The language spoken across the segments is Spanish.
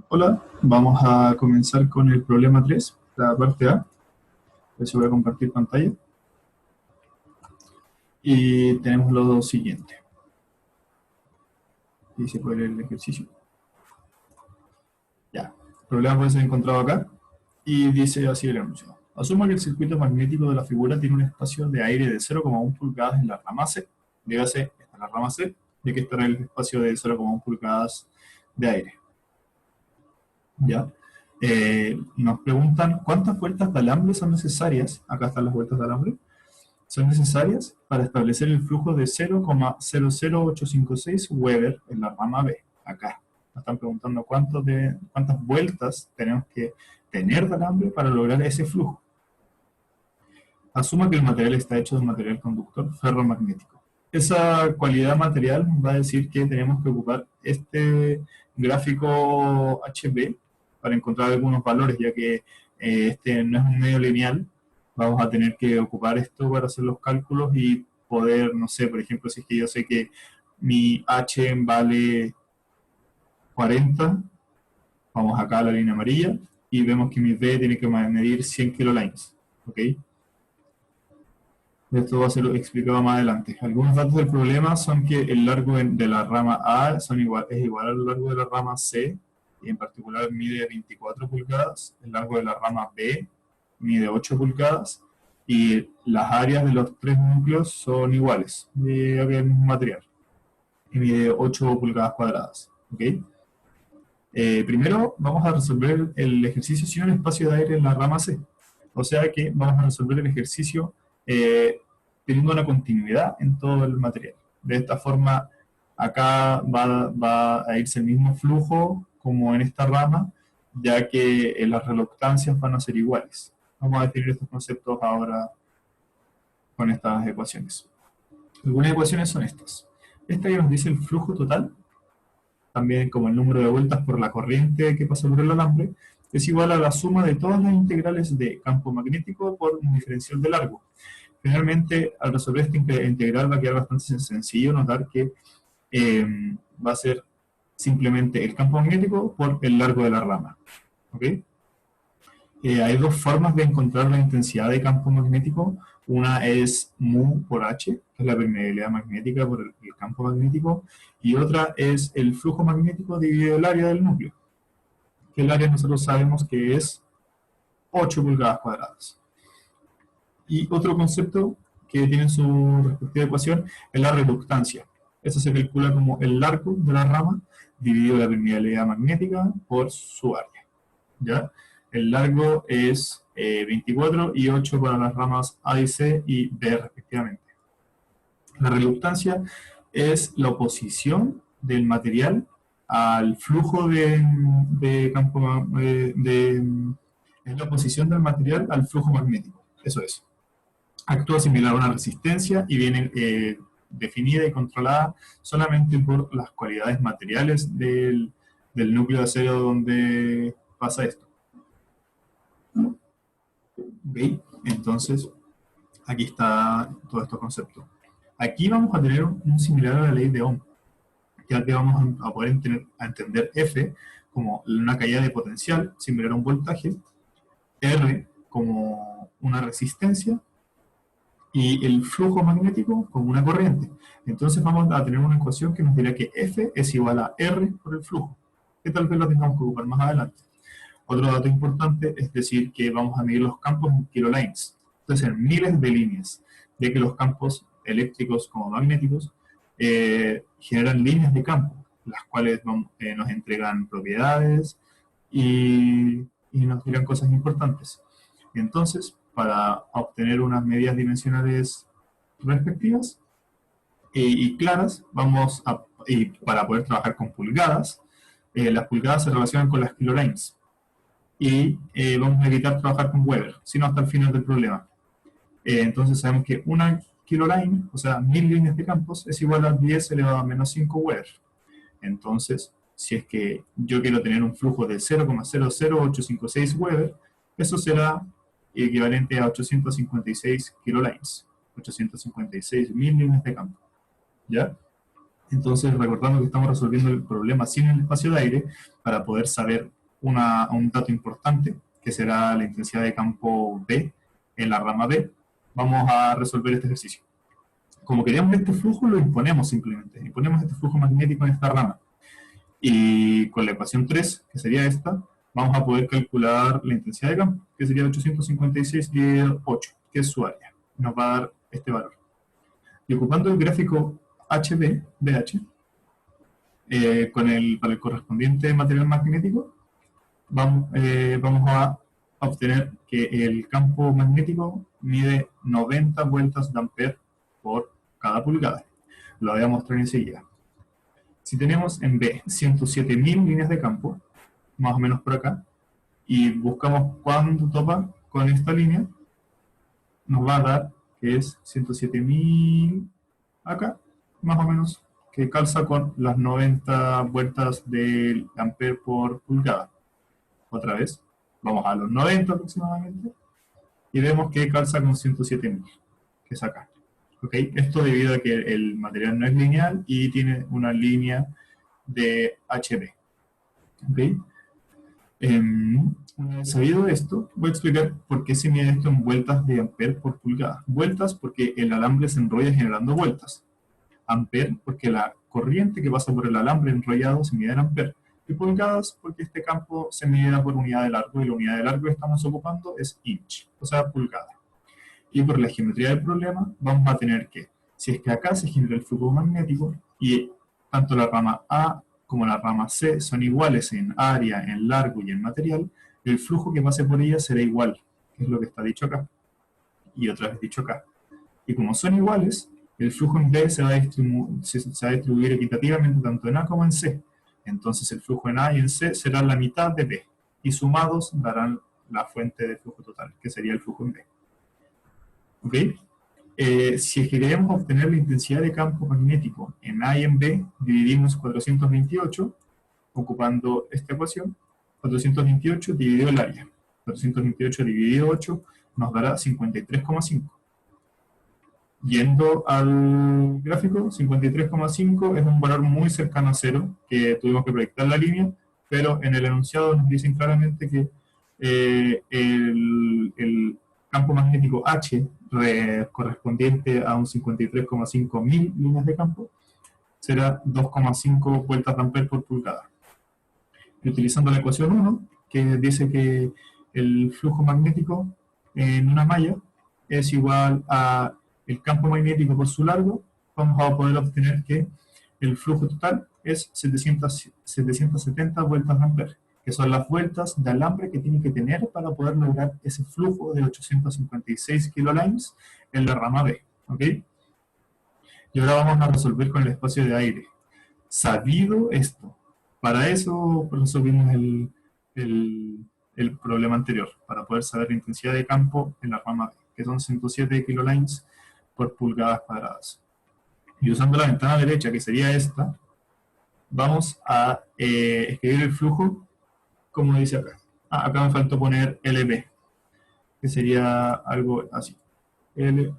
Hola, vamos a comenzar con el problema 3, la parte A. Eso voy a compartir pantalla. Y tenemos lo siguiente. Y se puede leer el ejercicio. Ya, el problema puede ser encontrado acá. Y dice así el enunciado. Asuma que el circuito magnético de la figura tiene un espacio de aire de 0,1 pulgadas en la rama C. Dígase, esta es la rama C, y aquí está el espacio de 0,1 pulgadas de aire. ¿Ya? Nos preguntan cuántas vueltas de alambre son necesarias. Acá están las vueltas de alambre. Son necesarias para establecer el flujo de 0,00856 Weber en la rama B. Acá. Nos están preguntando cuántas vueltas tenemos que tener de alambre para lograr ese flujo. Asuma que el material está hecho de un material conductor ferromagnético. Esa cualidad material va a decir que tenemos que ocupar este gráfico HB para encontrar algunos valores, ya que este no es un medio lineal. Vamos a tener que ocupar esto para hacer los cálculos y poder, no sé, por ejemplo, si es que yo sé que mi H vale 40, vamos acá a la línea amarilla y vemos que mi B tiene que medir 100 kilolines, ¿ok? Esto va a ser explicado más adelante. Algunos datos del problema son que el largo de la rama A es igual al largo de la rama C, y en particular mide 24 pulgadas. El largo de la rama B mide 8 pulgadas, y las áreas de los tres núcleos son iguales, de el mismo material, y mide 8 pulgadas cuadradas. ¿Okay? Primero vamos a resolver el ejercicio sin un espacio de aire en la rama C. O sea que vamos a resolver el ejercicio teniendo una continuidad en todo el material. De esta forma, acá va a irse el mismo flujo como en esta rama, ya que las reluctancias van a ser iguales. Vamos a definir estos conceptos ahora con estas ecuaciones. Algunas ecuaciones son estas. Esta ya nos dice el flujo total, también como el número de vueltas por la corriente que pasa por el alambre, es igual a la suma de todas las integrales de campo magnético por un diferencial de largo. Finalmente, al resolver esta integral va a quedar bastante sencillo notar que va a ser simplemente el campo magnético por el largo de la rama. ¿Okay? Hay dos formas de encontrar la intensidad de campo magnético. Una es mu por h, que es la permeabilidad magnética por el campo magnético, y otra es el flujo magnético dividido el área del núcleo, que el área nosotros sabemos que es 8 pulgadas cuadradas. Y otro concepto que tiene su respectiva ecuación es la reductancia. Eso se calcula como el largo de la rama dividido la permeabilidad magnética por su área. ¿Ya? El largo es 24 y 8 para las ramas A y C y B respectivamente. La reluctancia es la oposición del material al flujo de campo es la oposición del material al flujo magnético. Eso es. Actúa similar a una resistencia y viene definida y controlada solamente por las cualidades materiales del núcleo de acero donde pasa esto. ¿Okay? Entonces, aquí está todo estos conceptos. Aquí vamos a tener un similar a la ley de Ohm, ya que vamos a poder entender F como una caída de potencial similar a un voltaje, R como una resistencia y el flujo magnético como una corriente. Entonces vamos a tener una ecuación que nos dirá que F es igual a R por el flujo, que tal vez lo tengamos que ocupar más adelante. Otro dato importante es decir que vamos a medir los campos en kilolines, entonces en miles de líneas, ya que los campos eléctricos como magnéticos generan líneas de campo, las cuales nos entregan propiedades y nos dirán cosas importantes. Entonces, para obtener unas medidas dimensionales respectivas y claras, y para poder trabajar con pulgadas, las pulgadas se relacionan con las kilolines y vamos a evitar trabajar con Weber, sino hasta el final del problema. Entonces sabemos que una kiloline, o sea, 1000 líneas de campos, es igual a 10 elevado a menos 5 Weber. Entonces, si es que yo quiero tener un flujo de 0,00856 Weber, eso será equivalente a 856 kilolines, 856.000 líneas de campo. ¿Ya? Entonces, recordando que estamos resolviendo el problema sin el espacio de aire, para poder saber un dato importante, que será la intensidad de campo B en la rama B, vamos a resolver este ejercicio. Como queríamos este flujo, lo imponemos simplemente. Imponemos este flujo magnético en esta rama. Y con la ecuación 3, que sería esta, vamos a poder calcular la intensidad de campo, que sería 856 dividido 8, que es su área. Nos va a dar este valor. Y ocupando el gráfico HB, BH, para el correspondiente material magnético, vamos a obtener que el campo magnético mide 90 vueltas de ampere por cada pulgada. Lo voy a mostrar enseguida. Si tenemos en B 107.000 líneas de campo, más o menos por acá, y buscamos cuándo topa con esta línea, nos va a dar que es 107.000 acá, más o menos, que calza con las 90 vueltas de ampere por pulgada. Otra vez, vamos a los 90 aproximadamente, y vemos que calza con 107.000, que es acá. ¿Okay? Esto debido a que el material no es lineal y tiene una línea de HB. ¿Okay? Una vez sabido esto, voy a explicar por qué se mide esto en vueltas de ampere por pulgada. Vueltas porque el alambre se enrolla generando vueltas. Ampere porque la corriente que pasa por el alambre enrollado se mide en ampere. Y pulgadas porque este campo se mide por unidad de largo y la unidad de largo que estamos ocupando es inch, o sea, pulgada. Y por la geometría del problema vamos a tener que, si es que acá se genera el flujo magnético y tanto la rama A como la rama C son iguales en área, en largo y en material, el flujo que pase por ella será igual, que es lo que está dicho acá, y otra vez dicho acá. Y como son iguales, el flujo en B se va a distribuir equitativamente tanto en A como en C. Entonces el flujo en A y en C será la mitad de B, y sumados darán la fuente de flujo total, que sería el flujo en B. ¿Ok? Si es que queremos obtener la intensidad de campo magnético en A y en B, dividimos 428, ocupando esta ecuación. 428 dividido el área. 428 dividido 8 nos dará 53,5. Yendo al gráfico, 53,5 es un valor muy cercano a cero, que tuvimos que proyectar la línea, pero en el enunciado nos dicen claramente que el campo magnético H, correspondiente a un 53,5 mil líneas de campo, será 2,5 vueltas de ampere por pulgada. Y utilizando la ecuación 1, que dice que el flujo magnético en una malla es igual a el campo magnético por su largo, vamos a poder obtener que el flujo total es 770 vueltas de ampere, que son las vueltas de alambre que tiene que tener para poder lograr ese flujo de 856 kilolines en la rama B. ¿Okay? Y ahora vamos a resolver con el espacio de aire. Sabido esto, para eso resolvimos el problema anterior, para poder saber la intensidad de campo en la rama B, que son 107 kilolines por pulgadas cuadradas. Y usando la ventana derecha, que sería esta, vamos a escribir el flujo como dice acá. Acá me faltó poner LB, que sería algo así. LBB.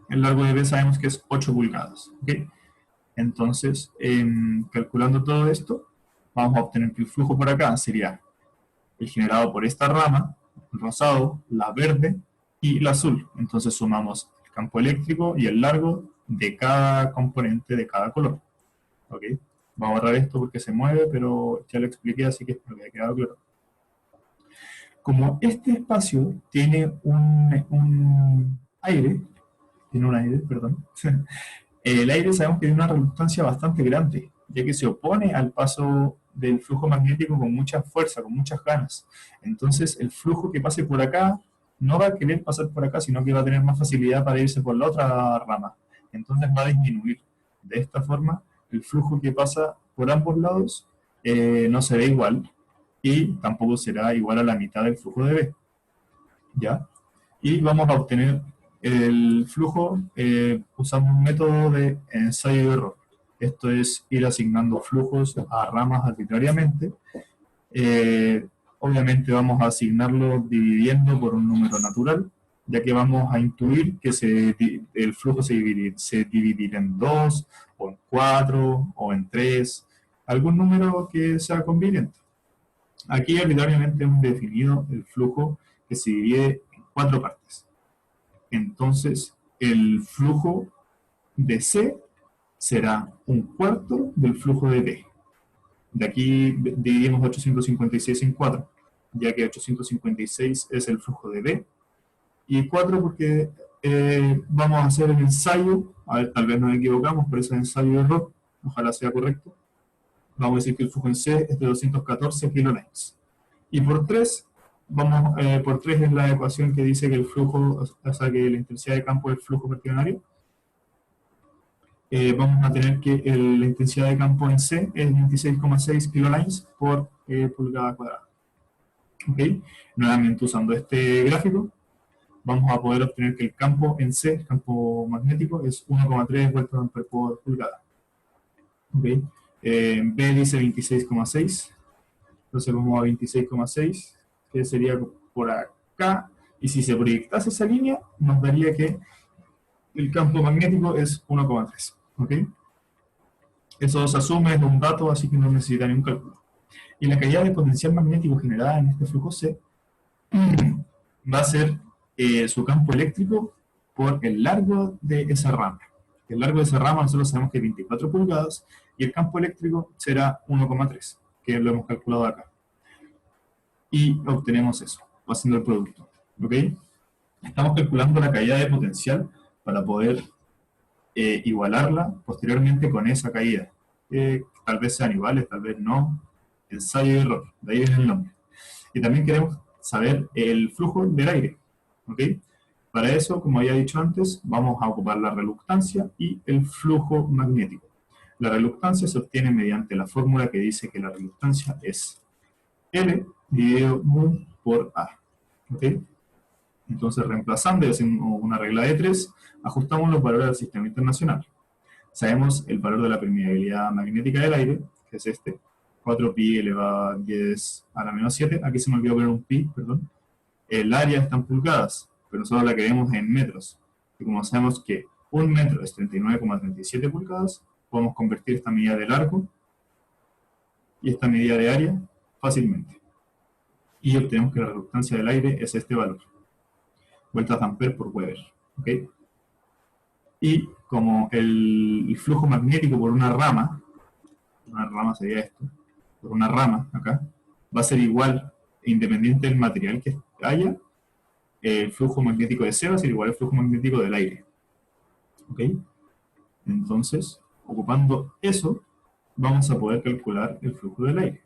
El largo de B sabemos que es 8 pulgadas. ¿Okay? Entonces, calculando todo esto, vamos a obtener que el flujo por acá sería el generado por esta rama, el rosado, la verde y la azul. Entonces sumamos el campo eléctrico y el largo de cada componente de cada color. ¿Ok? Vamos a borrar esto porque se mueve, pero ya lo expliqué, así que espero que haya quedado claro. Como este espacio tiene un aire, perdón, el aire sabemos que tiene una reluctancia bastante grande, ya que se opone al paso del flujo magnético con mucha fuerza, con muchas ganas. Entonces el flujo que pase por acá no va a querer pasar por acá, sino que va a tener más facilidad para irse por la otra rama. Entonces va a disminuir. De esta forma, el flujo que pasa por ambos lados no será igual y tampoco será igual a la mitad del flujo de B. ¿Ya? Y vamos a obtener el flujo usando un método de ensayo y error. Esto es ir asignando flujos a ramas arbitrariamente. Obviamente vamos a asignarlo dividiendo por un número natural, ya que vamos a intuir que el flujo se dividirá en 2, o en 4, o en 3, algún número que sea conveniente. Aquí arbitrariamente hemos definido el flujo que se divide en 4 partes. Entonces, el flujo de C será un cuarto del flujo de B. De aquí dividimos 856 en 4, ya que 856 es el flujo de B, y 4 porque vamos a hacer el ensayo, a ver, tal vez nos equivocamos, pero ese ensayo de error, ojalá sea correcto. Vamos a decir que el flujo en C es de 214 kilonewtons. Y por 3, por 3 es la ecuación que dice que el flujo, o sea, que la intensidad de campo es flujo per vamos a tener que la intensidad de campo en C es 26,6 kilolines por pulgada cuadrada. ¿Ok? Nuevamente usando este gráfico, vamos a poder obtener que el campo en C, el campo magnético, es 1,3 vueltas de ampere por pulgada. ¿Ok? B dice 26,6, entonces vamos a 26,6, que sería por acá, y si se proyectase esa línea, nos daría que el campo magnético es 1,3. ¿Ok? Eso se asume, es un dato, así que no necesita ni un cálculo. Y la caída de potencial magnético generada en este flujo C va a ser su campo eléctrico por el largo de esa rama. El largo de esa rama nosotros sabemos que es 24 pulgadas y el campo eléctrico será 1,3, que lo hemos calculado acá. Y obtenemos eso, haciendo el producto. ¿Ok? Estamos calculando la caída de potencial para poder igualarla posteriormente con esa caída. Tal vez sean iguales, tal vez no. Ensayo y error, de ahí viene el nombre. Y también queremos saber el flujo del aire. ¿Ok? Para eso, como había dicho antes, vamos a ocupar la reluctancia y el flujo magnético. La reluctancia se obtiene mediante la fórmula que dice que la reluctancia es L dividido mu por A. ¿Ok? Entonces, reemplazando y haciendo una regla de 3, ajustamos los valores del sistema internacional. Sabemos el valor de la permeabilidad magnética del aire, que es este, 4pi elevado a 10 a la menos 7. Aquí se me olvidó poner un pi, perdón. El área está en pulgadas, pero nosotros la queremos en metros. Y como sabemos que un metro es 39,37 pulgadas, podemos convertir esta medida de largo y esta medida de área fácilmente. Y obtenemos que la reluctancia del aire es este valor. Vueltas de ampere por Weber. ¿Ok? Y como el flujo magnético por una rama sería esto, por una rama acá, va a ser igual, independiente del material que haya, el flujo magnético de C va a ser igual al flujo magnético del aire. ¿Ok? Entonces, ocupando eso, vamos a poder calcular el flujo del aire,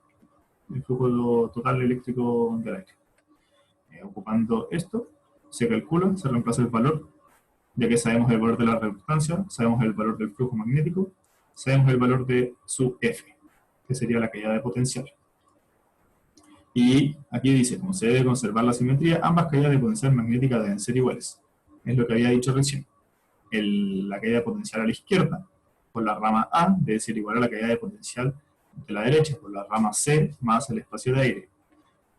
el flujo total eléctrico del aire. Ocupando esto, se calcula, se reemplaza el valor, ya que sabemos el valor de la reluctancia, sabemos el valor del flujo magnético, sabemos el valor de su F, que sería la caída de potencial. Y aquí dice, como se debe conservar la simetría, ambas caídas de potencial magnética deben ser iguales. Es lo que había dicho recién. La caída de potencial a la izquierda, por la rama A, debe ser igual a la caída de potencial de la derecha, por la rama C, más el espacio de aire.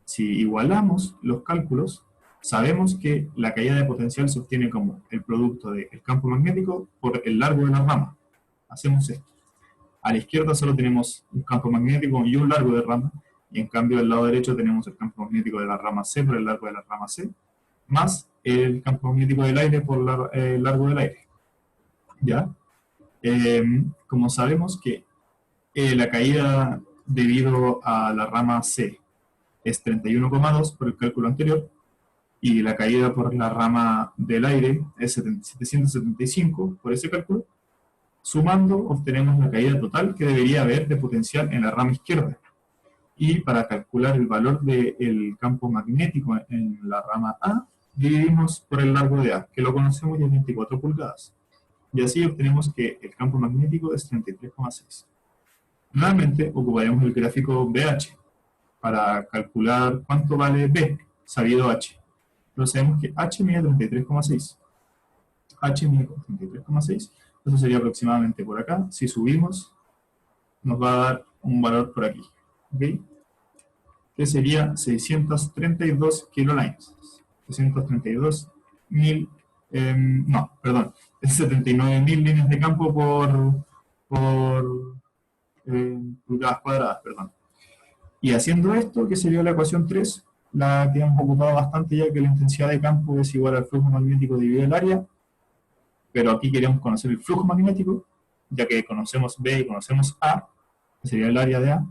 Si igualamos los cálculos, sabemos que la caída de potencial se obtiene como el producto del campo magnético por el largo de la rama. Hacemos esto. A la izquierda solo tenemos un campo magnético y un largo de rama, y en cambio al lado derecho tenemos el campo magnético de la rama C por el largo de la rama C, más el campo magnético del aire por el largo del aire. ¿Ya? Como sabemos que la caída debido a la rama C es 31,2 por el cálculo anterior, y la caída por la rama del aire es 775 por ese cálculo, sumando obtenemos la caída total que debería haber de potencial en la rama izquierda. Y para calcular el valor del campo magnético en la rama A, dividimos por el largo de A, que lo conocemos ya 24 pulgadas. Y así obtenemos que el campo magnético es 33,6. Nuevamente ocuparemos el gráfico BH para calcular cuánto vale B, sabido H. Pero sabemos que H mide 33,6. H mide 33,6. Eso sería aproximadamente por acá. Si subimos, nos va a dar un valor por aquí. ¿Ok? Que sería 632 kilolines. 632 79.000 líneas de campo por pulgadas cuadradas, perdón. Y haciendo esto, que sería la ecuación 3, la que hemos ocupado bastante ya, que la intensidad de campo es igual al flujo magnético dividido el área, pero aquí queremos conocer el flujo magnético, ya que conocemos B y conocemos A, que sería el área de A,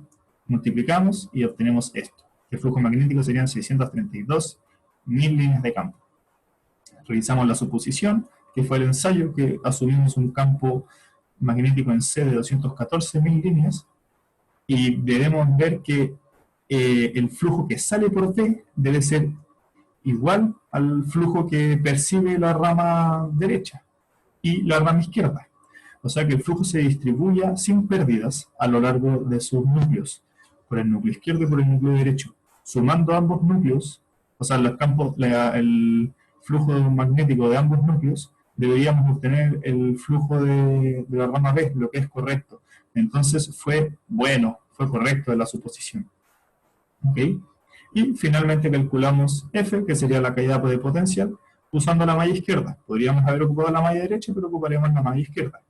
multiplicamos y obtenemos esto. El flujo magnético serían 632.000 líneas de campo. Revisamos la suposición, que fue el ensayo, que asumimos un campo magnético en C de 214.000 líneas, y debemos ver que el flujo que sale por D debe ser igual al flujo que percibe la rama derecha y la rama izquierda. O sea que el flujo se distribuya sin pérdidas a lo largo de sus núcleos, por el núcleo izquierdo y por el núcleo derecho. Sumando ambos núcleos, o sea, los campos, el flujo magnético de ambos núcleos, deberíamos obtener el flujo de la rama B, lo que es correcto. Entonces fue bueno, fue correcto de la suposición. ¿Ok? Y finalmente calculamos F, que sería la caída de potencial, usando la malla izquierda. Podríamos haber ocupado la malla derecha, pero ocuparemos la malla izquierda.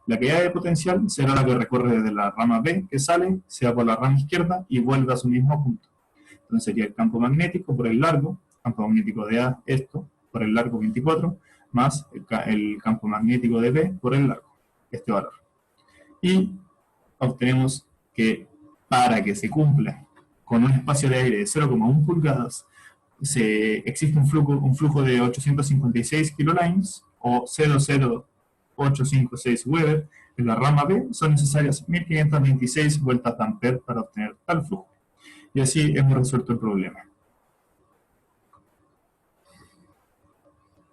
La caída de potencial será la que recorre desde la rama B, que sale, se va por la rama izquierda y vuelve a su mismo punto. Entonces sería el campo magnético por el largo, campo magnético de A, esto, por el largo 24, más el campo magnético de B por el largo, este valor. Y obtenemos que para que se cumpla con un espacio de aire de 0,1 pulgadas, existe un flujo de 856 kilolines, o 0,0856 Weber, en la rama B son necesarias 1526 vueltas de ampere para obtener tal flujo. Y así hemos resuelto el problema.